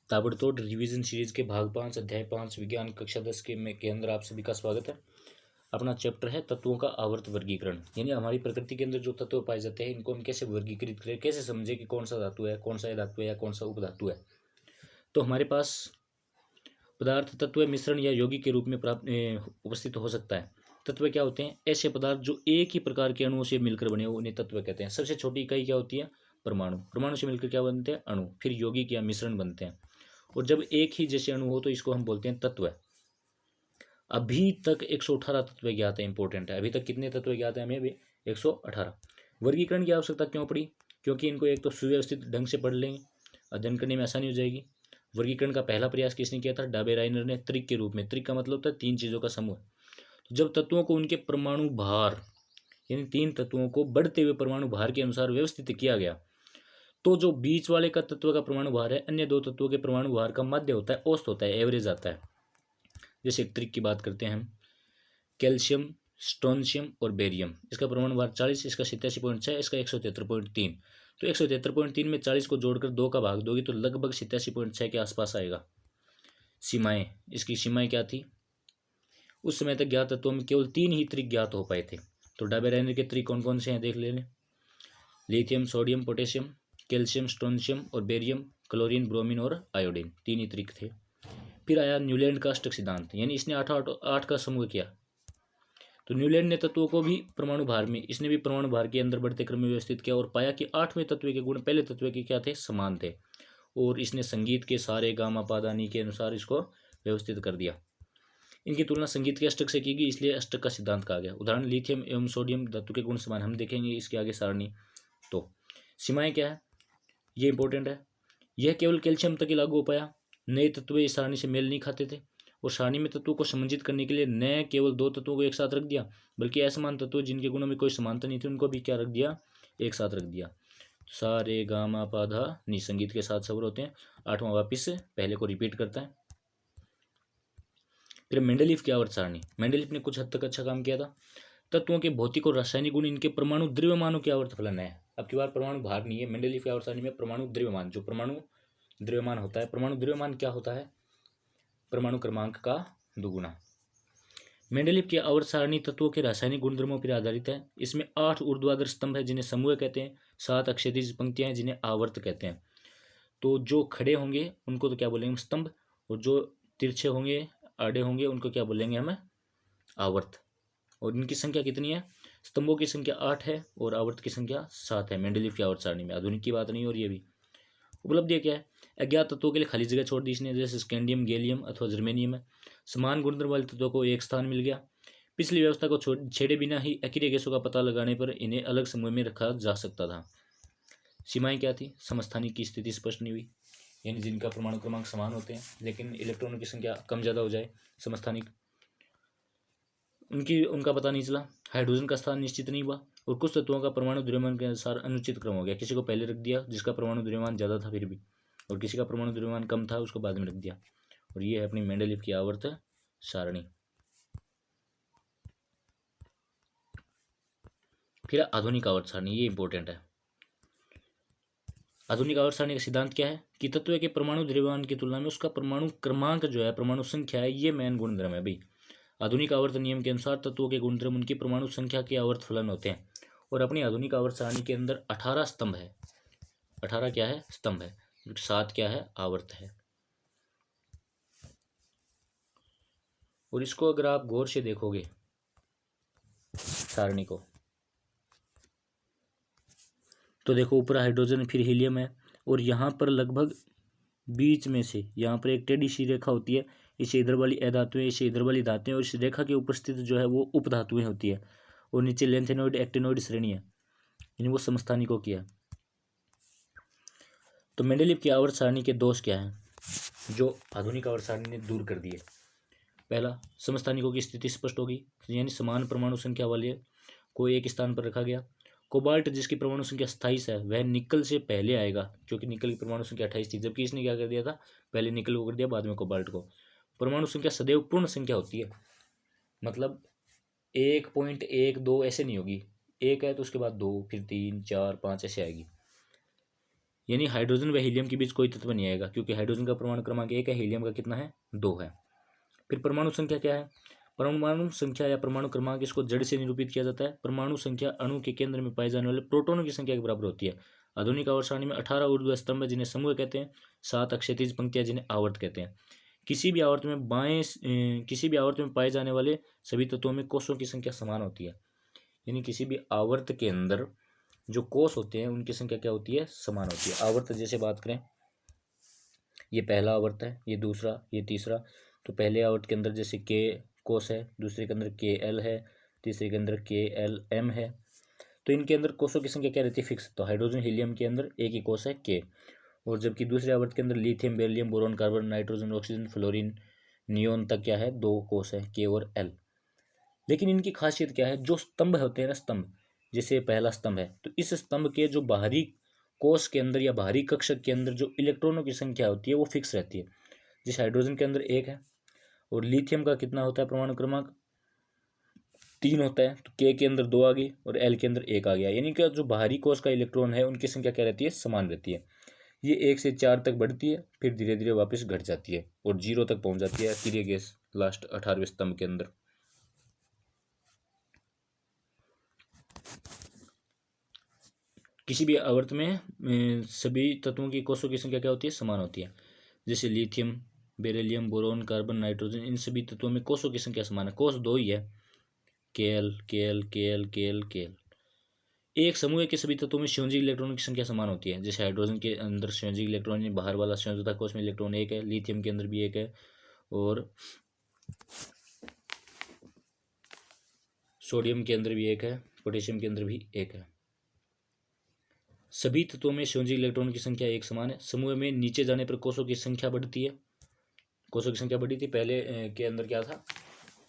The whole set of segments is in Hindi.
ताबड़तोड़ रिवीजन सीरीज के भाग 5 अध्याय 5 विज्ञान कक्षा 10 के अंदर आप सभी का स्वागत है। अपना चैप्टर है तत्वों का आवर्त वर्गीकरण, यानी हमारी प्रकृति के अंदर जो तत्व पाए जाते हैं इनको हम कैसे वर्गीकृत करें, कैसे समझे कि कौन सा धातु है, कौन सा धातु है या कौन सा उपधातु है। तो हमारे पास पदार्थ तत्व मिश्रण या यौगिक के रूप में उपस्थित हो सकता है। तत्व क्या होते हैं? ऐसे पदार्थ जो एक ही प्रकार के अणुओं से मिलकर बने हो उन्हें तत्व कहते हैं। सबसे छोटी इकाई क्या होती है? परमाणु। परमाणु से मिलकर क्या बनते हैं? अणु। फिर यौगिक या मिश्रण बनते हैं। और जब एक ही जैसे अणु हो तो इसको हम बोलते हैं तत्व। अभी तक 118 तत्व ज्ञात है। इंपॉर्टेंट है, अभी तक कितने तत्व ज्ञात है हमें? अभी 118। वर्गीकरण की आवश्यकता क्यों पड़ी? क्योंकि इनको एक तो सुव्यवस्थित ढंग से पढ़ लेंगे, अध्ययन करने में आसानी हो जाएगी। वर्गीकरण का पहला प्रयास किसने किया था? डाबेराइनर ने, त्रिक के रूप में। त्रिक का मतलब होता है तीन चीज़ों का समूह। तो जब तत्वों को उनके परमाणु भार, यानी तीन तत्वों को बढ़ते हुए परमाणु भार के अनुसार व्यवस्थित किया गया, तो जो बीच वाले का तत्व का परमाणु भार है अन्य दो तत्वों के परमाणु भार का माध्य होता है, औसत होता है, एवरेज आता है। जैसे त्रिक की बात करते हैं हम, कैल्शियम, स्ट्रोंशियम और बेरियम। इसका परमाणु भार 40, इसका 87.6, इसका 173.3। तो 173.3 में 40 को जोड़कर 2 का भाग दोगे तो लगभग 87.6 के आसपास आएगा। सीमाएं, इसकी सीमाएं क्या थी? उस समय तक ज्ञात तत्वों में केवल 3 ही त्रिक ज्ञात हो पाए थे। तो डाबेराइनर के त्रिक कौन कौन से हैं देख लेने। Lithium, sodium, potassium, calcium, strontium और बेरियम, क्लोरीन, ब्रोमीन और आयोडीन, 3 ही त्रिक थे। फिर आया न्यूलैंड का अष्टक सिद्धांत, यानी इसने आठ का समूह किया। तो न्यूलैंड ने तत्वों को भी परमाणु भार में, इसने भी परमाणु भार के अंदर बढ़ते क्रम में व्यवस्थित किया और पाया कि 8वें तत्व के गुण पहले तत्व के क्या थे? समान थे। और इसने संगीत के सारे गामा पादानी के अनुसार इसको व्यवस्थित कर दिया। इनकी तुलना संगीत के अष्टक से की गई, इसलिए अष्टक का सिद्धांत कहा गया। उदाहरण, लिथियम एवं सोडियम धातु के गुण समान, हम देखेंगे इसके आगे सारणी। तो सीमाएं क्या है, ये इंपॉर्टेंट है। यह केवल कैल्शियम तक ही लागू हो पाया। नए तत्व इस सारणी से मेल नहीं खाते थे और सारणी में तत्वों को समंजित करने के लिए न केवल दो तत्वों को एक साथ रख दिया, बल्कि असमान तत्व जिनके गुणों में कोई समानता नहीं थी उनको भी क्या रख दिया? एक साथ रख दिया। सारे गामा पाधा नी संगीत के साथ सवर होते हैं। 8वां वापिस से पहले को रिपीट करता है। फिर मेंडलीफ की आवर्त सारणी, मेंडलीफ ने कुछ हद तक अच्छा काम किया था। तत्वों के भौतिक और रासायनिक गुण इनके परमाणु द्रव्यमानों के आवर्त फलन है। अब की बार परमाणु भार नहीं है, मेंडलीफ की आवर्त सारणी में परमाणु द्रव्यमान, जो परमाणु द्रव्यमान होता है। परमाणु द्रव्यमान क्या होता है? परमाणु क्रमांक का दुगुना। मेंडलीफ की आवर्त सारणी तत्वों के रासायनिक गुणधर्मों पर आधारित है। इसमें 8 ऊर्ध्वाधर स्तंभ है जिन्हें समूह कहते हैं, 7 अक्षैतिज पंक्तियां हैं जिन्हें आवर्त कहते हैं। तो जो खड़े होंगे उनको तो क्या बोलेंगे? स्तंभ। और जो तिरछे होंगे, आड़े होंगे, उनको क्या बोलेंगे? हमें आवर्त। और इनकी संख्या कितनी है? स्तंभों की संख्या 8 है और आवर्त की संख्या 7 है मेंडलीफ की आवर्त सारणी में। आधुनिक की बात नहीं। और ये भी उपलब्धि क्या है? अज्ञात तत्वों के लिए खाली जगह छोड़ दी इसने, जैसे स्कैंडियम, गैलियम अथवा जर्मेनियम है। समान गुणधर्म वाले तत्वों को एक स्थान मिल गया। पिछली व्यवस्था को छेड़े बिना ही अक्रिय गैसों का पता लगाने पर इन्हें अलग समूह में रखा जा सकता था। सीमाएं क्या थी? समस्थानिक की स्थिति स्पष्ट नहीं हुई, यानी जिनका परमाणु क्रमांक समान होते हैं लेकिन इलेक्ट्रॉनों की संख्या कम ज़्यादा हो जाए, समस्थानिक, उनका पता नहीं चला। हाइड्रोजन का स्थान निश्चित नहीं हुआ। और कुछ तत्वों का परमाणु द्रव्यमान के अनुसार अनुचित क्रम हो गया। किसी को पहले रख दिया जिसका परमाणु द्रव्यमान ज़्यादा था फिर भी, और किसी का परमाणु द्रव्यमान कम था उसको बाद में रख दिया। और ये है अपनी मेंडलीफ की आवर्त सारणी। फिर आधुनिक आवर्त सारणी, ये इंपॉर्टेंट है। आधुनिक आवर्त सारणी का सिद्धांत क्या है? कि तत्व के परमाणु द्रव्यमान की तुलना में उसका परमाणु क्रमांक जो है, परमाणु संख्या है, ये मेन गुणधर्म है भाई। आधुनिक आवर्त नियम के अनुसार तत्वों के गुणधर्म उनकी परमाणु संख्या के आवर्त फलन होते हैं। और अपनी आधुनिक आवर्त सारणी के अंदर 18 स्तंभ है। 18 क्या है? स्तंभ है। 7 क्या है? आवर्त है। और इसको अगर आप गौर से देखोगे सारणी को, तो देखो ऊपर हाइड्रोजन, फिर हीलियम है, और यहाँ पर लगभग बीच में से यहाँ पर एक टेढ़ी सी रेखा होती है। इसे इधर वाली अधातुएं, इसे इधर वाली धातुएं, और इस रेखा के उपस्थित जो है वो उपधातुएं होती है। और नीचे लेंथेनोइड, एक्टिनोइड श्रेणी है, यानी वो समस्थानिकों की है। तो मेंडलीफ की आवर्त सारणी के दोष क्या हैं जो आधुनिक आवर्त सारणी ने दूर कर दिए? पहला, समस्थानिकों की स्थिति स्पष्ट होगी, यानी समान परमाणु संख्या वाले को एक स्थान पर रखा गया। कोबाल्ट जिसकी परमाणु संख्या 27 है वह निकल से पहले आएगा, क्योंकि निकल की परमाणु संख्या 28 थी, जबकि इसने क्या कर दिया था? पहले निकल को कर दिया, बाद में कोबाल्ट को। परमाणु संख्या सदैव पूर्ण संख्या होती है, मतलब 1.12 ऐसे नहीं होगी। एक है तो उसके बाद 2, फिर 3, 4, 5 ऐसे आएगी। यानी हाइड्रोजन व हीलियम के बीच कोई तत्व नहीं आएगा, क्योंकि हाइड्रोजन का परमाणु क्रमांक 1 है, हीलियम का कितना है 2 है। फिर परमाणु संख्या क्या है? परमाणु संख्या या परमाणु क्रमांक, इसको जड़ से निरूपित किया जाता है। परमाणु संख्या अणु के केंद्र में पाए जाने वाले प्रोटॉनों की संख्या के बराबर होती है। आधुनिक आवर्त सारणी में 18 ऊर्ध्व स्तंभ है जिन्हें समूह कहते हैं, 7 क्षैतिज पंक्तियां जिन्हें आवर्त कहते हैं। किसी भी आवर्त में पाए जाने वाले सभी तत्वों में कोषों की संख्या समान होती है। यानी किसी भी आवर्त के अंदर जो कोष होते हैं उनकी संख्या क्या होती है? समान होती है। आवर्त जैसे बात करें, ये पहला आवर्त है, ये दूसरा, ये तीसरा। तो पहले आवर्त के अंदर जैसे के कोष है, दूसरे के अंदर के एल है, तीसरे के अंदर के एल एम है। तो इनके अंदर कोषों की संख्या क्या रहती है? फिक्स। तो हाइड्रोजन हीलियम के अंदर एक ही कोष है के, और जबकि दूसरे आवर्त के अंदर lithium, beryllium, boron, carbon, nitrogen, oxygen, fluorine, neon तक क्या है? 2 कोष है, के और एल। लेकिन इनकी खासियत क्या है? जो स्तंभ होते हैं ना, स्तंभ, जैसे पहला स्तंभ है, तो इस स्तंभ के जो बाहरी कोष के अंदर या बाहरी कक्षक के अंदर जो इलेक्ट्रॉनों की संख्या होती है वो फिक्स रहती है। जिस हाइड्रोजन के अंदर 1 है, और लिथियम का कितना होता है परमाणु क्रमांक? 3 होता है। तो के अंदर 2 आ गई और एल के अंदर 1 आ गया। यानी कि जो बाहरी कोष का इलेक्ट्रॉन है उनकी संख्या क्या रहती है? समान रहती है। ये 1 से 4 तक बढ़ती है, फिर धीरे धीरे वापस घट जाती है और 0 तक पहुंच जाती है अक्रिय गैस लास्ट 18वें स्तंभ के अंदर। किसी भी आवर्त में सभी तत्वों की कोषों की संख्या क्या होती है? समान होती है। जैसे lithium, beryllium, boron, carbon, nitrogen, इन सभी तत्वों में कोषों की संख्या समान है। कोष 2 ही है, के एल के एल के एल के एल के एल। एक समूह के सभी तत्वों में संयोजी इलेक्ट्रॉनों की संख्या समान होती है। जैसे हाइड्रोजन के अंदर संयोजी इलेक्ट्रॉन, बाहर वाला संयोजकता कोष में इलेक्ट्रॉन 1 है, लिथियम के अंदर भी 1 है, और सोडियम के अंदर भी 1 है, पोटेशियम के अंदर भी 1 है। सभी तत्वों में संयोजी इलेक्ट्रॉन की संख्या एक समान है। समूह में नीचे जाने पर कोषों की संख्या बढ़ती है। कोषों की संख्या बढ़ी थी, पहले के अंदर क्या था?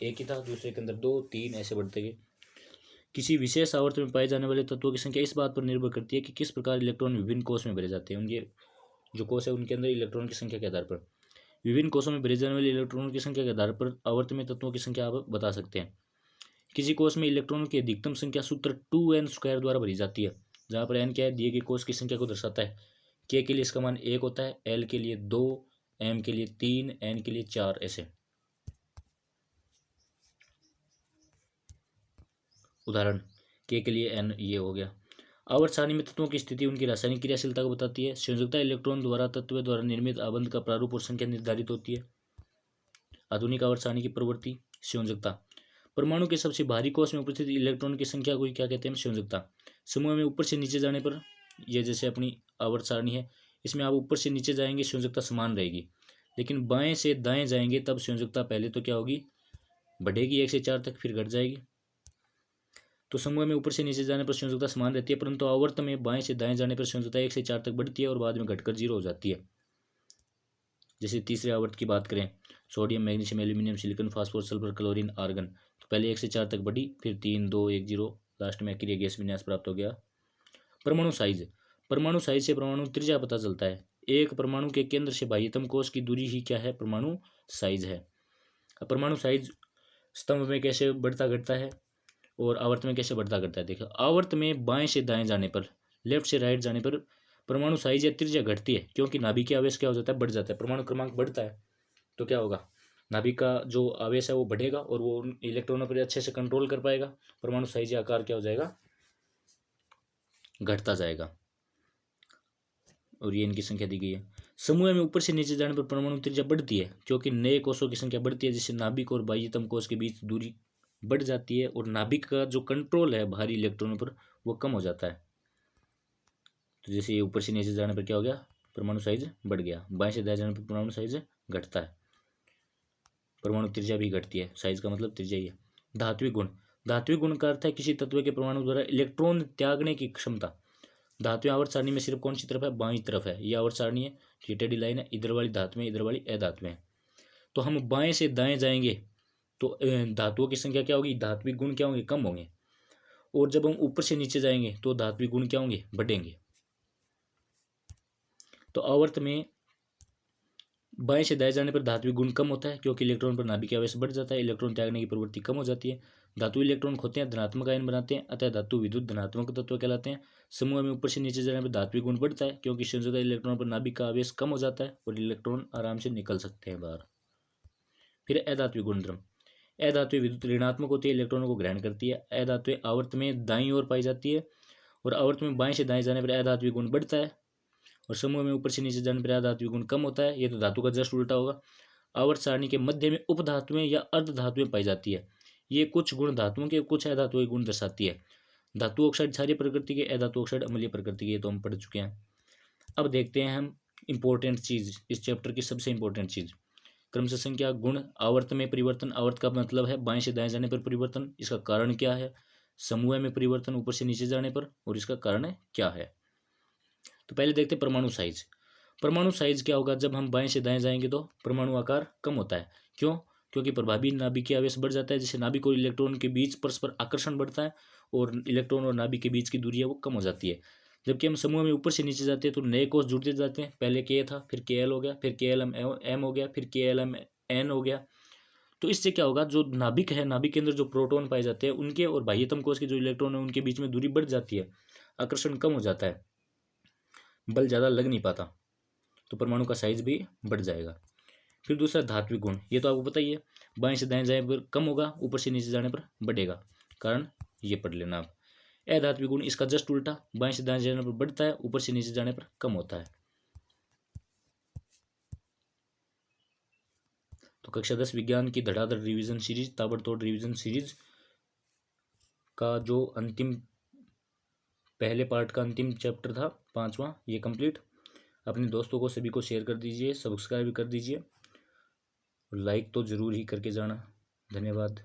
1 ही था, दूसरे के अंदर 2, 3 ऐसे बढ़ते गए। किसी विशेष आवर्त में पाए जाने वाले तत्वों की संख्या इस बात पर निर्भर करती है कि किस प्रकार इलेक्ट्रॉन विभिन्न कोष में भरे जाते हैं। उनके जो कोष है उनके अंदर इलेक्ट्रॉन की संख्या के आधार पर, विभिन्न कोषों में भरे जाने वाले इलेक्ट्रॉनों की संख्या के आधार पर आवर्त में तत्वों की संख्या आप बता सकते हैं। किसी कोष में इलेक्ट्रॉनों की अधिकतम संख्या सूत्र 2n² द्वारा भरी जाती है, जहाँ पर n क्या है? दिए गए कोष की संख्या को दर्शाता है। के लिए इसका मान 1 होता है, एल के लिए 2, एम के लिए 3, एन के लिए 4 ऐसे। उदाहरण, के लिए एन ये हो गया। आवर्त सारणी में तत्वों की स्थिति उनकी रासायनिक क्रियाशीलता को बताती है। संयोजकता इलेक्ट्रॉन द्वारा तत्व द्वारा निर्मित आबंध का प्रारूप और संख्या निर्धारित होती है। आधुनिक आवर्त सारणी की प्रवृत्ति। संयोजकता, परमाणु के सबसे बाहरी कोष में उपस्थित इलेक्ट्रॉन की संख्या को क्या कहते हैं? संयोजकता। समूह में ऊपर से नीचे जाने पर, यह जैसे अपनी आवर्त सारणी है, इसमें आप ऊपर से नीचे जाएंगे संयोजकता समान रहेगी, लेकिन बाएं से दाएं जाएंगे तब संयोजकता पहले तो क्या होगी? बढ़ेगी 1 से 4 तक, फिर घट जाएगी। तो समूह में ऊपर से नीचे जाने पर संयोजकता समान रहती है, परंतु आवर्त में बाएं से दाएं जाने पर संयोजकता 1 से 4 तक बढ़ती है और बाद में घटकर 0 हो जाती है। जैसे तीसरे आवर्त की बात करें, sodium, magnesium, aluminium, silicon, phosphorus, sulphur, chlorine, argon, तो पहले 1 से 4 तक बढ़ी, फिर 3, 2, 1, 0, लास्ट में अक्रिय गैस विन्यास प्राप्त हो गया। परमाणु साइज। परमाणु साइज से परमाणु त्रिज्या पता चलता है। एक परमाणु के केंद्र से बाह्यतम कोष की दूरी ही क्या है? परमाणु साइज है। अब परमाणु साइज स्तंभ में कैसे बढ़ता घटता है और आवर्त में कैसे बढ़ता घटता है? देखो, आवर्त में बाएं से दाएं जाने पर, लेफ्ट से राइट जाने पर परमाणु साइज या त्रिज्या घटती है, क्योंकि नाभिकीय आवेश क्या हो जाता है? बढ़ जाता है। परमाणु क्रमांक बढ़ता है तो क्या होगा? नाभिक का जो आवेश है वो बढ़ेगा और वो इलेक्ट्रॉनों पर अच्छे से कंट्रोल कर पाएगा। परमाणु साइज या आकार क्या हो जाएगा? घटता जाएगा। और ये इनकी संख्या दी गई है। समूह में ऊपर से नीचे जाने पर परमाणु त्रिज्या बढ़ती है, क्योंकि नए कोषों की संख्या बढ़ती है, जिससे नाभिक और बाह्यतम कोष के बीच दूरी बढ़ जाती है और नाभिक का जो कंट्रोल है बाहरी इलेक्ट्रॉनों पर वो कम हो जाता है। तो जैसे ये ऊपर से नीचे जाने पर क्या हो गया? परमाणु साइज बढ़ गया। बाएं से दाएं जाने पर परमाणु साइज घटता है। परमाणु त्रिज्या भी घटती है। साइज का मतलब त्रिज्या ही है। धात्विक गुण। धात्विक गुण का अर्थ है किसी तत्व के परमाणु द्वारा इलेक्ट्रॉन त्यागने की क्षमता। धात्विक आवर्त सारणी में सिर्फ कौन सी तरफ है? बाईं तरफ है। ये आवर्त सारणी है, ये टेढ़ी लाइन है, इधर वाली धातु में, इधर वाली अधातु में। तो हम बाएं से दाएं जाएंगे तो धातुओं की संख्या क्या होगी? धात्विक गुण क्या होंगे? कम होंगे। और जब हम ऊपर से नीचे जाएंगे तो धात्विक गुण क्या होंगे? बढ़ेंगे। तो आवर्त में बाएं से दाएं जाने पर धात्विक गुण कम होता है क्योंकि इलेक्ट्रॉन पर नाभिकीय आवेश बढ़ जाता है, इलेक्ट्रॉन त्यागने की प्रवृत्ति कम हो जाती है। धातु इलेक्ट्रॉन खोते हैं, धनात्मक आयन बनाते हैं, अतः धातु विद्युत धनात्मक तत्व कहलाते हैं। समूह में ऊपर से नीचे जाने पर धात्विक गुण बढ़ता है क्योंकि संयोजक इलेक्ट्रॉन पर नाभिक का आवेश कम हो जाता है और इलेक्ट्रॉन आराम से निकल सकते हैं बाहर। फिर अधात्विक गुणधर्म। अधात्विक विद्युत ऋणात्मक होती है, इलेक्ट्रॉनों को ग्रहण करती है। अधात्विक आवर्त में दाईं ओर पाई जाती है और आवर्त में बाएं से दाएं जाने पर अधात्विक गुण बढ़ता है और समूह में ऊपर से नीचे जाने पर अधात्विक गुण कम होता है। ये तो धातु का जस्ट उल्टा होगा। आवर्त सारणी के मध्य में उपधातुएं या अर्धधातुएं पाई जाती है। ये कुछ गुण धातुओं के, कुछ अधातुओं के गुण दर्शाती है। धातु ऑक्साइड क्षारीय प्रकृति के, अधातु ऑक्साइड अम्लीय प्रकृति के, ये तो हम पढ़ चुके हैं। अब देखते हैं हम इंपॉर्टेंट चीज, इस चैप्टर की सबसे इंपॉर्टेंट चीज, क्रमशः संख्या, गुण, आवर्त में परिवर्तन। आवर्त का मतलब है बाएं से दाएं जाने पर परिवर्तन, इसका कारण क्या है। समूह में परिवर्तन ऊपर से नीचे जाने पर, और इसका कारण क्या है। तो पहले देखते हैं परमाणु साइज। परमाणु साइज क्या होगा, जब हम बाएं से दाएं जाएंगे तो परमाणु आकार कम होता है। क्यों? क्योंकि प्रभावी नाभिकीय आवेश बढ़ जाता है, जिससे नाभिक और इलेक्ट्रॉन के बीच परस्पर आकर्षण बढ़ता है और इलेक्ट्रॉन और नाभिक के बीच की दूरी है वो कम हो जाती है। जबकि हम समूह में ऊपर से नीचे जाते हैं तो नए कोष जुड़ते जाते हैं। पहले के था, फिर के एल हो गया, फिर के एल एम हो गया, फिर के एल एम एन हो गया। तो इससे क्या होगा, जो नाभिक है, नाभिक के अंदर जो प्रोटॉन पाए जाते हैं उनके और बाह्यतम कोष के जो इलेक्ट्रॉन है उनके बीच में दूरी बढ़ जाती है, आकर्षण कम हो जाता है, बल ज़्यादा लग नहीं पाता, तो परमाणु का साइज भी बढ़ जाएगा। फिर दूसरा धात्विक गुण, ये तो आपको पता ही है, बाएं से दाएं जाने पर कम होगा, ऊपर से नीचे जाने पर बढ़ेगा। कारण ये पढ़ लेना आप। अधात्विक गुण इसका जस्ट उल्टा, बाएं से दाएं जाने पर बढ़ता है, ऊपर से नीचे जाने पर कम होता है। तो कक्षा 10 विज्ञान की धड़ाधड़ रिवीजन सीरीज, ताबड़तोड़ रिवीजन सीरीज का जो अंतिम, पहले पार्ट का अंतिम चैप्टर था 5वां, ये कंप्लीट। अपने दोस्तों को सभी को शेयर कर दीजिए, सब्सक्राइब कर दीजिए, लाइक तो ज़रूर ही करके जाना। धन्यवाद।